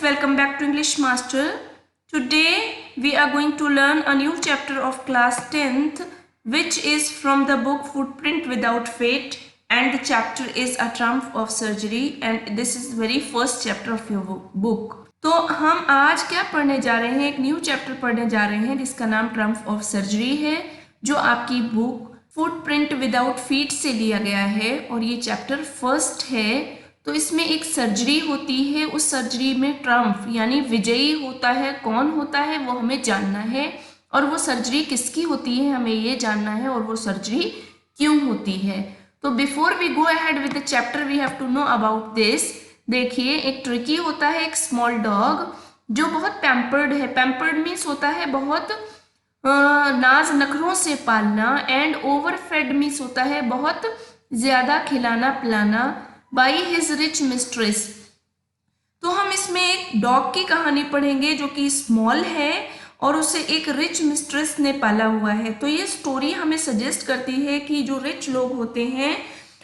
welcome back to English Master. Today we are going to learn a new chapter of class 10th, which is from the book Footprint Without Fate, and the chapter is A Triumph of Surgery, and this is the very first chapter of your book. तो हम आज क्या पढ़ने जा रहे हैं, एक new chapter पढ़ने जा रहे हैं जिसका नाम ट्रम्फ ऑफ सर्जरी है, जो आपकी बुक फुटप्रिंट विदाउट फीट से लिया गया है और ये चैप्टर फर्स्ट है। तो इसमें एक सर्जरी होती है, उस सर्जरी में ट्रम्फ यानी विजयी होता है, कौन होता है वो हमें जानना है, और वो सर्जरी किसकी होती है हमें ये जानना है, और वो सर्जरी क्यों होती है। तो before we go ahead with the chapter we have to know about this. देखिए, एक ट्रिकी होता है एक स्मॉल डॉग जो बहुत पैम्पर्ड है। पैम्पर्ड मीन्स होता है बहुत नाज नखरों से पालना, एंड ओवरफेड मीन्स होता है बहुत ज़्यादा खिलाना पिलाना बाई हिज रिच मिस्ट्रेस। तो हम इसमें एक डॉग की कहानी पढ़ेंगे जो कि स्मॉल है और उसे एक रिच मिस्ट्रेस ने पाला हुआ है। तो ये स्टोरी हमें सजेस्ट करती है कि जो रिच लोग होते हैं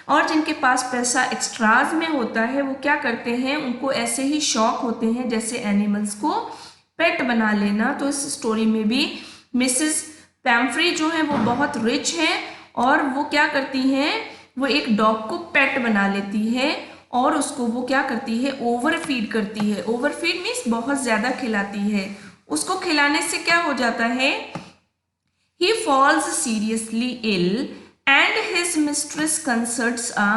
और जिनके पास पैसा एक्स्ट्राज में होता है वो क्या करते हैं, उनको ऐसे ही शौक होते हैं जैसे एनिमल्स को पेट बना लेना। तो इस स्टोरी में भी मिसेस पैम्फ्री जो है वो बहुत रिच है और वो क्या करती हैं, वो एक डॉग को पेट बना लेती है और उसको वो क्या करती है, ओवर फीड करती है। ओवर फीड मीन्स बहुत ज़्यादा खिलाती है। उसको खिलाने से क्या हो जाता है, he falls seriously ill and his mistress consults a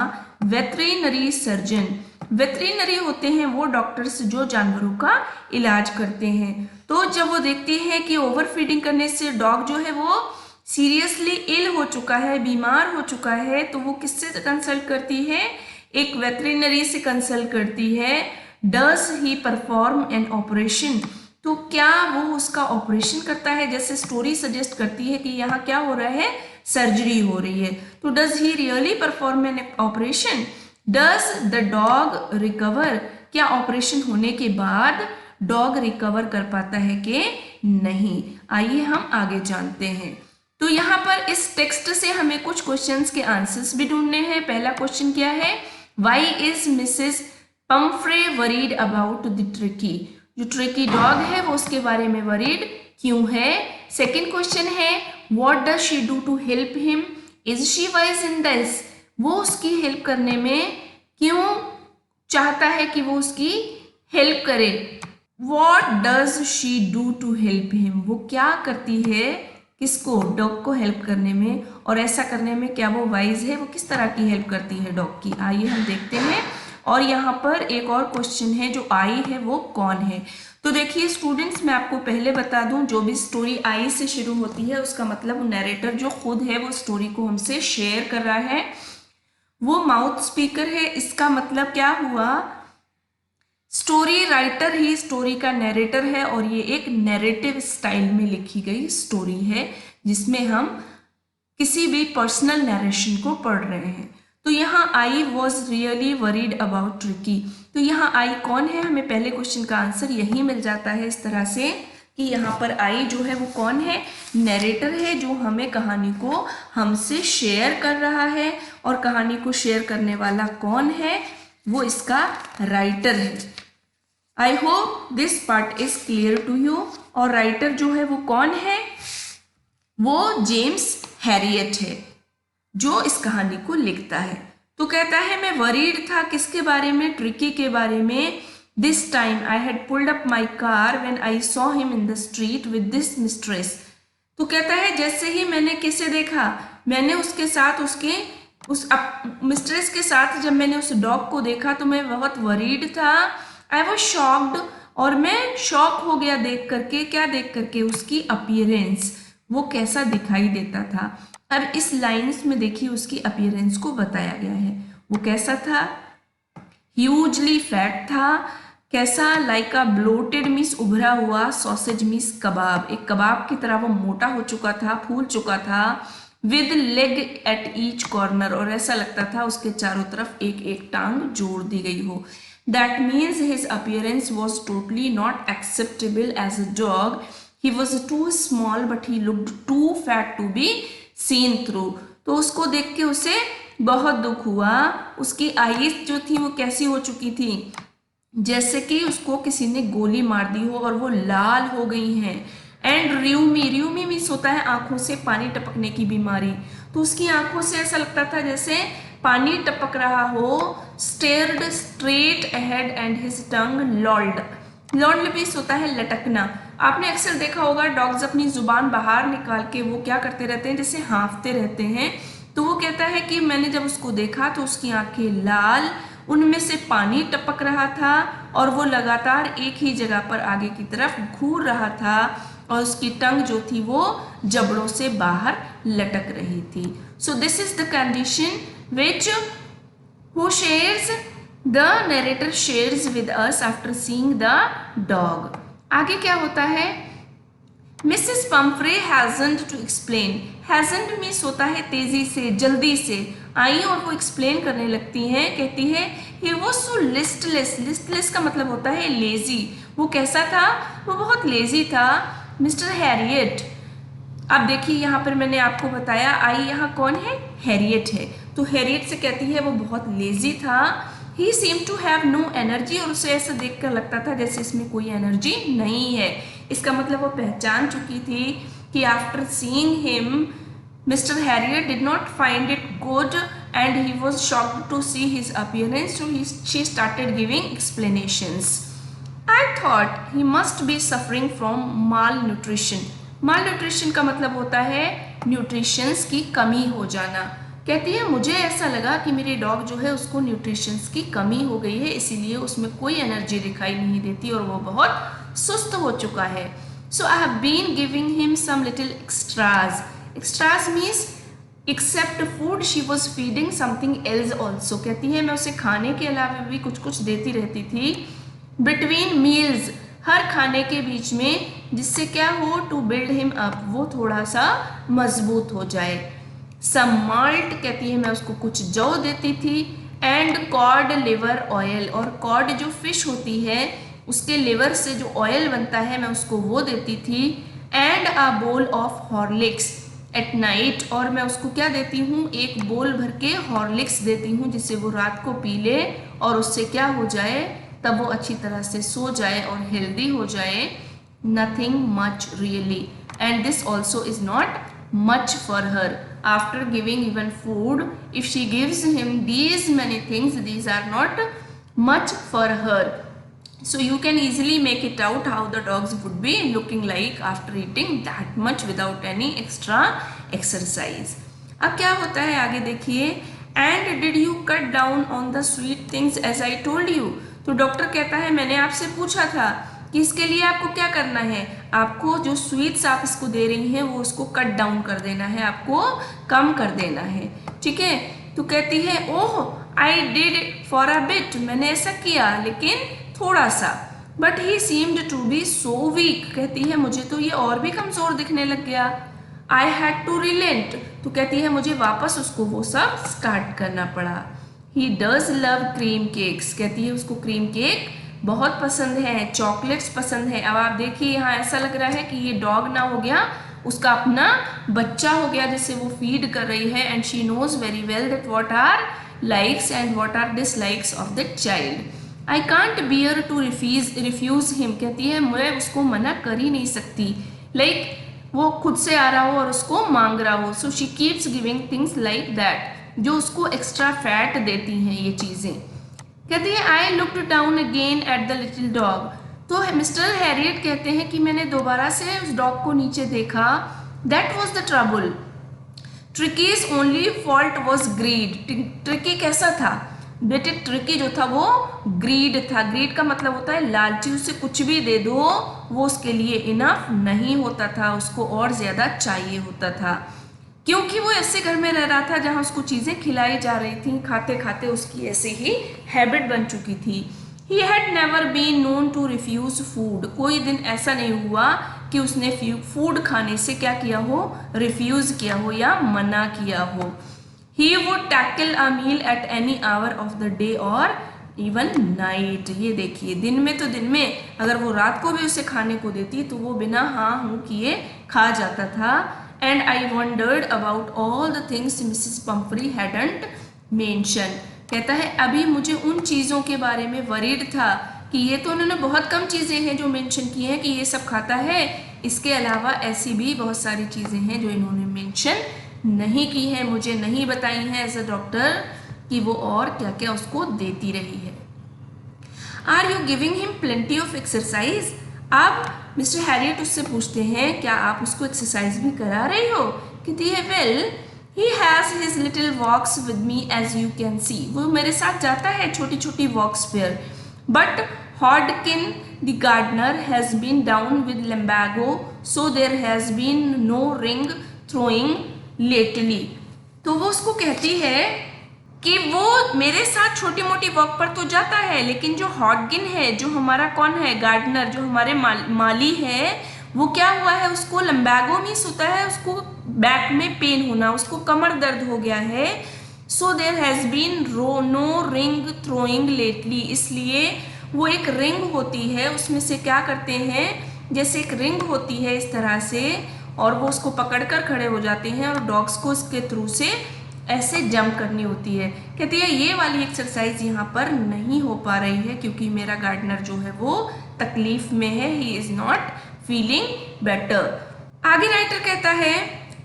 veterinary surgeon. Veterinary होते हैं वो डॉक्टर्स जो जानवरों का इलाज करते हैं। तो जब वो देखती है कि ओवर फीडिंग करने से डॉग जो है वो सीरियसली इल हो चुका है, बीमार हो चुका है, तो वो किससे कंसल्ट करती है, एक वेटरिनरी से कंसल्ट करती है। Does he perform an operation, तो क्या वो उसका ऑपरेशन करता है, जैसे स्टोरी सजेस्ट करती है कि यहाँ क्या हो रहा है, सर्जरी हो रही है। तो does he really perform an operation, does the dog recover, क्या ऑपरेशन होने के बाद डॉग रिकवर कर पाता है कि नहीं। आइए हम आगे जानते हैं। तो यहाँ पर इस टेक्स्ट से हमें कुछ क्वेश्चंस के आंसर्स भी ढूंढने हैं। पहला क्वेश्चन क्या है, why is Mrs Pumphrey worried about the Tricky, जो ट्रिकी डॉग है वो उसके बारे में वरीड क्यों है। सेकेंड क्वेश्चन है, what does she do to help him, is she wise in this, वो उसकी हेल्प करने में क्यों चाहता है कि वो उसकी हेल्प करे। What does she do to help him, वो क्या करती है किसको, डॉग को हेल्प करने में, और ऐसा करने में क्या वो वाइज है, वो किस तरह की हेल्प करती है डॉग की। आइए हम देखते हैं। और यहाँ पर एक और क्वेश्चन है, जो आई है वो कौन है। तो देखिए स्टूडेंट्स, मैं आपको पहले बता दूं, जो भी स्टोरी आई से शुरू होती है उसका मतलब नरेटर जो खुद है वो स्टोरी को हमसे शेयर कर रहा है, वो माउथ स्पीकर है। इसका मतलब क्या हुआ, स्टोरी राइटर ही स्टोरी का नैरेटर है, और ये एक नैरेटिव स्टाइल में लिखी गई स्टोरी है जिसमें हम किसी भी पर्सनल नरेशन को पढ़ रहे हैं। तो यहाँ I was really worried about tricky, तो यहाँ आई कौन है, हमें पहले क्वेश्चन का आंसर यही मिल जाता है इस तरह से कि यहाँ पर आई जो है वो कौन है, नैरेटर है, जो हमें कहानी को हमसे शेयर कर रहा है। और कहानी को शेयर करने वाला कौन है, वो इसका राइटर है। I hope this part is clear to you. और राइटर जो है वो कौन है, वो जेम्स हैरियट है जो इस कहानी को लिखता है। तो कहता है मैं वरीड था किसके बारे में, ट्रिकी के बारे में। This time I had pulled up my car when I saw him in the street with this mistress. तो कहता है जैसे ही मैंने किसे देखा, मैंने उसके साथ उस मिस्ट्रेस के साथ जब मैंने उस डॉग को देखा तो मैं बहुत वरीड था। आई वॉज शॉक्ड, और मैं शॉक हो गया देख करके, क्या देख करके, उसकी अपीयरेंस, वो कैसा दिखाई देता था। अब इस लाइन्स में देखिए उसकी अपीयरेंस को बताया गया है, वो कैसा था, ह्यूजली फैट था, कैसा, लाइक अ ब्लोटेड मीन्स उभरा हुआ, सॉसेज मीन्स कबाब, एक कबाब की तरह वो मोटा हो चुका था, फूल चुका था, with leg at each corner, और ऐसा लगता था उसके चारों तरफ एक एक टांग जोड़ दी गई हो। That means his appearance was totally not acceptable as a dog, he was too small but he looked too fat to be seen through. तो उसको देख के उसे बहुत दुख हुआ, उसकी आईज जो थी वो कैसी हो चुकी थी, जैसे कि उसको किसी ने गोली मार दी हो और वो लाल हो गई हैं। एंड र्यूमी, र्यूमी मीन्स होता है आंखों से पानी टपकने की बीमारी। तो उसकी आंखों से ऐसा लगता था जैसे पानी टपक रहा हो। Stared straight ahead and his tongue लॉल्ड, लॉल्ड means होता है लटकना। आपने अक्सर देखा होगा डॉग्स अपनी जुबान बाहर निकाल के वो क्या करते रहते हैं, जैसे हाँफते रहते हैं। तो वो कहता है कि मैंने जब उसको देखा तो उसकी आंखें लाल, उनमें से पानी टपक रहा था और वो लगातार एक ही जगह पर आगे की तरफ घूर रहा था और उसकी टंग जो थी वो जबड़ों से बाहर लटक रही थी। So this is the condition which who shares the narrator shares with us after seeing the dog. आगे क्या होता है, Mrs Pumphrey hastened to explain, hastened means होता है तेजी से, जल्दी से आई और वो एक्सप्लेन करने लगती हैं। कहती है he was so listless, listless का मतलब होता है लेजी। वो कैसा था, वो बहुत लेजी था। मिस्टर हैरियट, अब देखिए यहाँ पर मैंने आपको बताया आई यहाँ कौन है, हैरियट है। तो हैरियट से कहती है वो बहुत लेजी था। He seem to have no energy, और उसे ऐसा देखकर लगता था जैसे इसमें कोई एनर्जी नहीं है। इसका मतलब वो पहचान चुकी थी कि after seeing him Mr Herriot did not find it good and he was shocked to see his appearance, so she started giving explanations. I thought he must be suffering from malnutrition. Malnutrition का मतलब होता है nutritions की कमी हो जाना। कहती है मुझे ऐसा लगा कि मेरे डॉग जो है उसको न्यूट्रिशंस की कमी हो गई है, इसीलिए उसमें कोई एनर्जी दिखाई नहीं देती और वो बहुत सुस्त हो चुका है। So I have been giving him some little extras. Extras means except food she was feeding something else also. कहती है मैं उसे खाने के अलावा भी कुछ कुछ देती रहती थी। बिटवीन मील्स, हर खाने के बीच में, जिससे क्या हो, टू बिल्ड हिम अप, वो थोड़ा सा मजबूत हो जाए। सम माल्ट, कहती है मैं उसको कुछ जौ देती थी। एंड कॉड लिवर ऑयल, और कॉड जो फिश होती है उसके लिवर से जो ऑयल बनता है मैं उसको वो देती थी। And a bowl of Horlicks at night, और मैं उसको क्या देती हूँ, एक बोल भर के हॉर्लिक्स देती हूँ जिससे वो रात को पी ले और उससे क्या हो जाए, तब वो अच्छी तरह से सो जाए और हेल्दी हो जाए। Nothing much really, and this also is not much for her. After giving even food, if she gives him these many things, these are not much for her. So you can easily make it out how the dogs would be looking like after eating that much without any extra exercise. अब क्या होता है आगे देखिए, and did you cut down on the sweet things as I told you? तो doctor कहता है मैंने आपसे पूछा था कि इसके लिए आपको क्या करना है, आपको जो स्वीट्स आप इसको दे रही हैं वो उसको कट डाउन कर देना है, आपको कम कर देना है, ठीक है। तो कहती है oh I did for a bit, मैंने ऐसा किया लेकिन थोड़ा सा। But he seemed to be so weak, कहती है मुझे तो ये और भी कमज़ोर दिखने लग गया। आई हैड टू रिलेंट, तो कहती है मुझे वापस उसको वो सब स्टार्ट करना पड़ा। He does love cream cakes, कहती है उसको क्रीम केक बहुत पसंद है, चॉकलेट्स पसंद है। अब आप देखिए यहाँ ऐसा लग रहा है कि ये डॉग ना हो गया, उसका अपना बच्चा हो गया जिसे वो फीड कर रही है। And she knows very well that what are likes and what are dislikes of the child. I can't bear to refuse him, कहती है मैं उसको मना कर ही नहीं सकती, लाइक वो खुद से आ रहा हो और उसको मांग रहा हो। So she keeps giving things like that, जो उसको एक्स्ट्रा फैट देती हैं ये चीज़ें। कहती है I looked down again at the little dog, तो मिस्टर हैरियट कहते हैं कि मैंने दोबारा से उस डॉग को नीचे देखा। That was the trouble, Tricky's only fault was greed. Tricky कैसा था बेटे, ट्रिकी जो था वो ग्रीड था। ग्रीड का मतलब होता है लालची, उसे कुछ भी दे दो वो उसके लिए इनफ नहीं होता था, उसको और ज़्यादा चाहिए होता था। क्योंकि वो ऐसे घर में रह रहा था जहाँ उसको चीज़ें खिलाई जा रही थी, खाते खाते उसकी ऐसे ही हैबिट बन चुकी थी। He had never been known to refuse food, कोई दिन ऐसा नहीं हुआ कि उसने फूड खाने से क्या किया हो, रिफ्यूज़ किया हो या मना किया हो। He would tackle a meal at any hour of the day और इवन नाइट। ये देखिए दिन में तो दिन में, अगर वो रात को भी उसे खाने को देती तो वो बिना हाँ हूँ किए खा जाता था। And I wandered about all the things Mrs Pomfrey hadn't mention, कहता है अभी मुझे उन चीज़ों के बारे में वरीड था कि ये तो उन्होंने बहुत कम चीज़ें हैं जो मेंशन की हैं कि ये सब खाता है, इसके अलावा ऐसी भी बहुत सारी चीज़ें हैं जो इन्होंने मेंशन नहीं की है, मुझे नहीं बताई हैं एज अ डॉक्टर कि वो और क्या क्या उसको देती रही है। Are you giving him plenty of exercise? अब मिस्टर हैरियट उससे पूछते हैं क्या आप उसको एक्सरसाइज भी करा रही हो? कहती है well he has his little walks with me as you can see, वो मेरे साथ जाता है छोटी छोटी वॉक्स पर, but Hodgkin the gardener has been down with lumbago, so there has been no ring throwing lately. तो वो उसको कहती है कि वो मेरे साथ छोटी मोटी वॉक पर तो जाता है, लेकिन जो हॉटगिन है, जो हमारा कौन है, गार्डनर, जो हमारे माली है, वो क्या हुआ है, उसको लंबैगो मीन्स होता है उसको बैक में पेन होना, उसको कमर दर्द हो गया है। So there has been no ring throwing lately, इसलिए वो एक रिंग होती है, उसमें से क्या करते हैं, जैसे एक रिंग होती है इस तरह से, और वो उसको पकड़कर खड़े हो जाते हैं और डॉग्स को इसके थ्रू से ऐसे जंप करनी होती है। कहती है ये वाली एक्सरसाइज यहाँ पर नहीं हो पा रही है क्योंकि मेरा गार्डनर जो है वो तकलीफ में है, he is not feeling better. आगे राइटर कहता है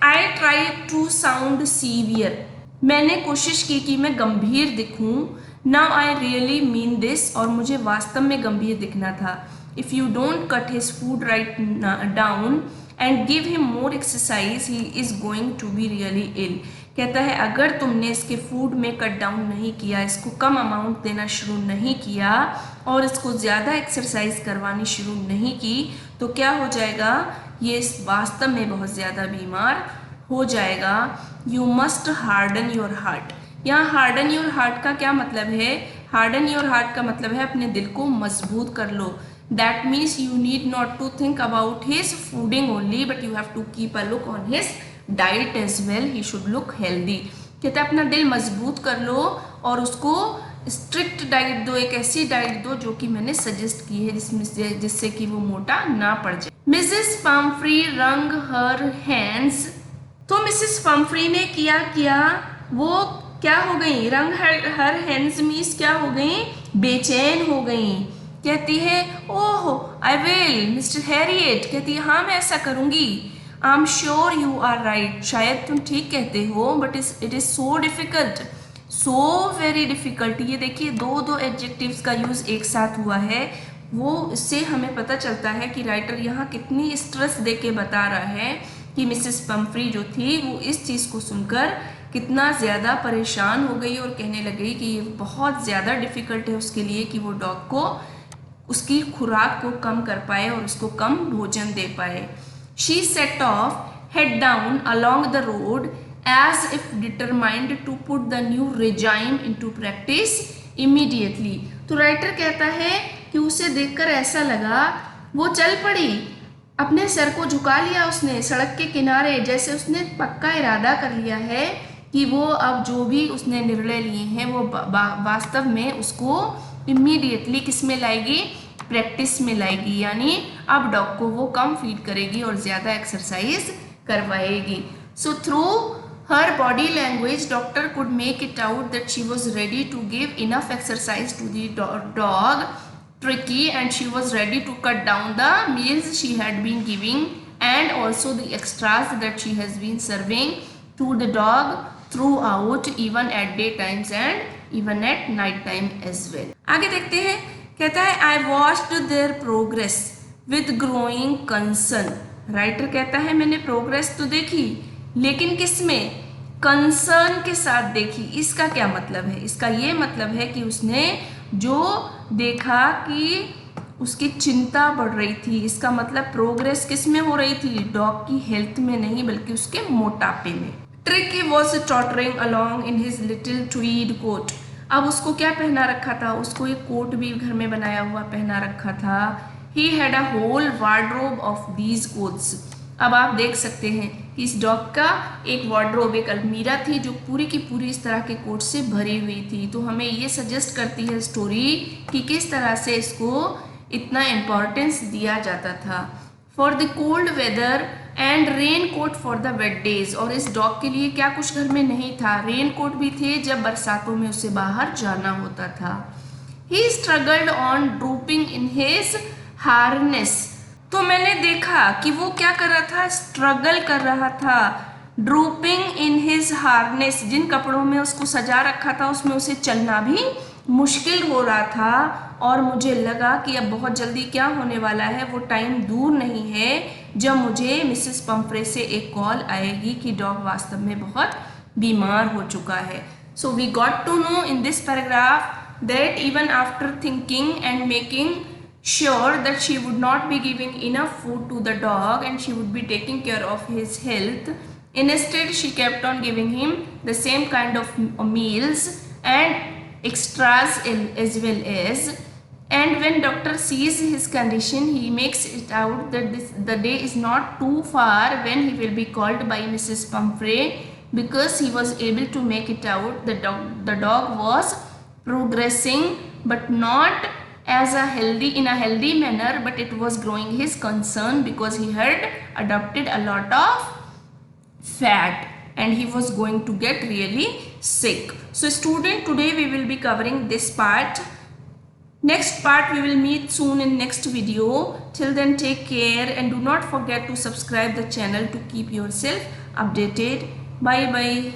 I try to sound severe, मैंने कोशिश की कि मैं गंभीर दिखूं, now I really mean this, और मुझे वास्तव में गंभीर दिखना था। If you don't cut his food right down and give him more exercise he is going to be really ill. कहता है अगर तुमने इसके फूड में कट डाउन नहीं किया, इसको कम अमाउंट देना शुरू नहीं किया और इसको ज़्यादा एक्सरसाइज करवानी शुरू नहीं की, तो क्या हो जाएगा, ये वास्तव में बहुत ज़्यादा बीमार हो जाएगा। You must harden your heart, यहाँ हार्डन योर हार्ट का क्या मतलब है, हार्डन योर हार्ट का मतलब है अपने दिल को मजबूत कर लो। That means you need not to think about his fooding only, but you have to keep a look on his diet as well, he should look healthy. कहते हैं अपना दिल मजबूत कर लो और उसको स्ट्रिक्ट डाइट दो, एक ऐसी डाइट दो जो कि मैंने सजेस्ट की है जिससे कि वो मोटा ना पड़ जाए। मिसेस पम्फ्री रंग हर हैंड्स, तो मिसेस पम्फ्री ने किया वो क्या हो गई, रंग हर हैंड्स मीन्स क्या हो गई, बेचैन हो गई। कहती है oh I will Mr Herriot, कहती है हाँ मैं ऐसा करूँगी। I am sure you are right, शायद तुम ठीक कहते हो, but it is so difficult, so very difficult. ये देखिए दो एडजेक्टिव्स का यूज़ एक साथ हुआ है, वो इससे हमें पता चलता है कि राइटर यहाँ कितनी स्ट्रेस दे के बता रहा है कि मिसेस पम्फ्री जो थी वो इस चीज़ को सुनकर कितना ज़्यादा परेशान हो गई और कहने लगी कि ये बहुत ज़्यादा डिफ़िकल्ट है उसके लिए कि वो डॉग को उसकी खुराक को कम कर पाए और उसको कम भोजन दे पाए। She set off head down along the road as if determined to put the new regime into practice immediately. तो राइटर कहता है कि उसे देखकर ऐसा लगा, वो चल पड़ी, अपने सर को झुका लिया उसने सड़क के किनारे, जैसे उसने पक्का इरादा कर लिया है कि वो अब जो भी उसने निर्णय लिए हैं वो वास्तव में उसको इमीडिएटली किस में लाएगी, प्रैक्टिस में लाएगी, यानी अब डॉग को वो कम फीड करेगी और ज़्यादा एक्सरसाइज करवाएगी। So through her body language doctor could make it out that she was ready to give enough exercise to the dog Tricky, and she was ready to cut down the meals she had been giving and also the extras that she has been serving to the dog throughout, even at day times and even at night time as well. आगे देखते हैं, कहता है I watched their progress with growing concern. Writer कहता है मैंने progress तो देखी लेकिन किस में, कंसर्न के साथ देखी। इसका क्या मतलब है, इसका ये मतलब है कि उसने जो देखा कि उसकी चिंता बढ़ रही थी, इसका मतलब प्रोग्रेस किस में हो रही थी, डॉग की हेल्थ में नहीं बल्कि उसके मोटापे में। Tricki was tottering along in his little tweed coat, अब उसको क्या पहना रखा था, उसको एक कोट भी घर में बनाया हुआ पहना रखा था। He had a whole wardrobe of these coats, अब आप देख सकते हैं कि इस डॉग का एक वार्डरोब, एक अलमीरा थी जो पूरी की पूरी इस तरह के कोट से भरी हुई थी। तो हमें ये सजेस्ट करती है स्टोरी कि किस तरह से इसको इतना इम्पोर्टेंस दिया जाता था। For the cold weather and rain coat for the wet days, और इस डॉग के लिए क्या कुछ घर में नहीं था, रेन कोट भी थे जब बरसातों में उसे बाहर जाना होता था। He struggled on drooping in his harness. तो मैंने देखा कि वो क्या कर रहा था, स्ट्रगल कर रहा था, ड्रूपिंग इन हिज हार्नेस, जिन कपड़ों में उसको सजा रखा था उसमें उसे चलना भी मुश्किल हो रहा था। और मुझे लगा कि अब बहुत जल्दी क्या होने वाला है, वो टाइम दूर नहीं है जब मुझे मिसेस पंफ्रे से एक कॉल आएगी कि डॉग वास्तव में बहुत बीमार हो चुका है। So we got to know in this paragraph that even after thinking and making sure that she would not be giving enough food to the dog and she would be taking care of his health, instead she kept on giving him the same kind of meals and extras as well as. And when doctor sees his condition, he makes it out that the day is not too far when he will be called by Mrs. Pumphrey, because he was able to make it out the dog was progressing but not as a healthy manner, but it was growing his concern because he had adopted a lot of fat and he was going to get really sick. So student, today we will be covering this part. Next part we will meet soon in next video. Till then, take care and do not forget to subscribe the channel to keep yourself updated. Bye bye.